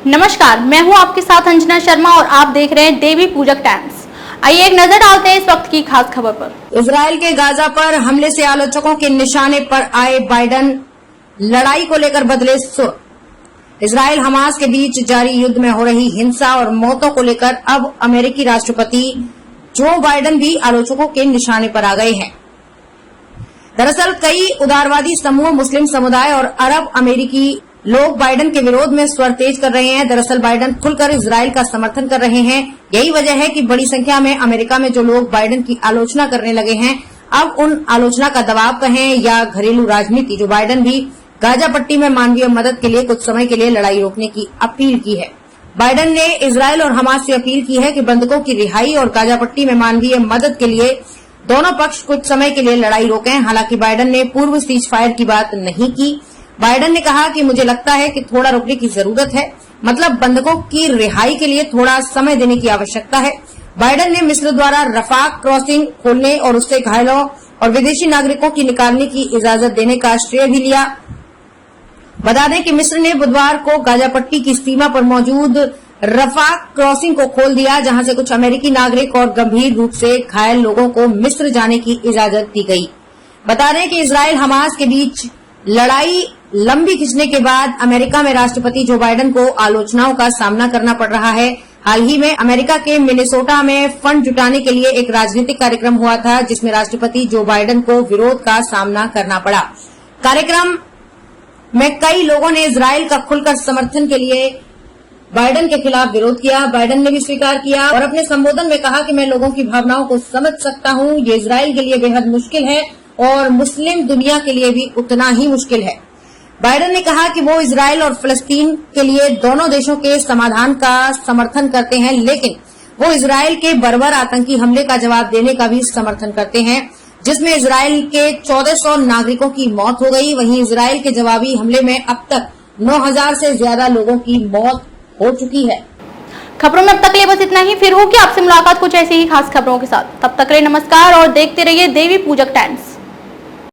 नमस्कार, मैं हूं आपके साथ अंजना शर्मा और आप देख रहे हैं देवी पूजक टाइम्स। आइए एक नजर डालते हैं इस वक्त की खास खबर पर। इजराइल के गाजा पर हमले से आलोचकों के निशाने पर आए बाइडन, लड़ाई को लेकर बदले सुर। इजराइल हमास के बीच जारी युद्ध में हो रही हिंसा और मौतों को लेकर अब अमेरिकी राष्ट्रपति जो बाइडन भी आलोचकों के निशाने पर आ गए हैं। दरअसल कई उदारवादी समूह, मुस्लिम समुदाय और अरब अमेरिकी लोग बाइडन के विरोध में स्वर तेज कर रहे हैं। दरअसल बाइडन खुलकर इजराइल का समर्थन कर रहे हैं। यही वजह है कि बड़ी संख्या में अमेरिका में जो लोग बाइडन की आलोचना करने लगे हैं, अब उन आलोचना का दबाव कहें या घरेलू राजनीति, जो बाइडन भी गाजा पट्टी में मानवीय मदद के लिए कुछ समय के लिए लड़ाई रोकने की अपील की है। बाइडन ने इजराइल और हमास से अपील की है कि बंधकों की रिहाई और गाजा पट्टी में मानवीय मदद के लिए दोनों पक्ष कुछ समय के लिए लड़ाई रोकें। हालांकि बाइडन ने पूर्व सीज फायर की बात नहीं की। बाइडन ने कहा कि मुझे लगता है कि थोड़ा रुकने की जरूरत है, मतलब बंधकों की रिहाई के लिए थोड़ा समय देने की आवश्यकता है। बाइडन ने मिस्र द्वारा रफाह क्रॉसिंग खोलने और उससे घायलों और विदेशी नागरिकों की निकालने की इजाजत देने का श्रेय भी लिया। बता दें कि मिस्र ने बुधवार को गाजा पट्टी की सीमा पर मौजूद रफाह क्रॉसिंग को खोल दिया, जहां से कुछ अमेरिकी नागरिक और गंभीर रूप से घायल लोगों को मिस्र जाने की इजाजत दी गई। बता दें कि इजराइल हमास के बीच लड़ाई लंबी खिंचने के बाद अमेरिका में राष्ट्रपति जो बाइडन को आलोचनाओं का सामना करना पड़ रहा है। हाल ही में अमेरिका के मिनेसोटा में फंड जुटाने के लिए एक राजनीतिक कार्यक्रम हुआ था, जिसमें राष्ट्रपति जो बाइडन को विरोध का सामना करना पड़ा। कार्यक्रम में कई लोगों ने इजराइल का खुलकर समर्थन के लिए बाइडन के खिलाफ विरोध किया। बाइडन ने भी स्वीकार किया और अपने संबोधन में कहा कि मैं लोगों की भावनाओं को समझ सकता हूं। ये इजराइल के लिए बेहद मुश्किल है और मुस्लिम दुनिया के लिए भी उतना ही मुश्किल है। बाइडन ने कहा कि वो इजराइल और फिलिस्तीन के लिए दोनों देशों के समाधान का समर्थन करते हैं, लेकिन वो इजराइल के बर्बर आतंकी हमले का जवाब देने का भी समर्थन करते हैं, जिसमें इजराइल के 1400 नागरिकों की मौत हो गई। वहीं इजराइल के जवाबी हमले में अब तक 9000 से ज्यादा लोगों की मौत हो चुकी है। खबरों में अब तक के लिए बस इतना ही। फिर होगी आपसे मुलाकात कुछ ऐसी ही खास खबरों के साथ। तब तक के लिए नमस्कार और देखते रहिए देवी पूजक टाइम्स।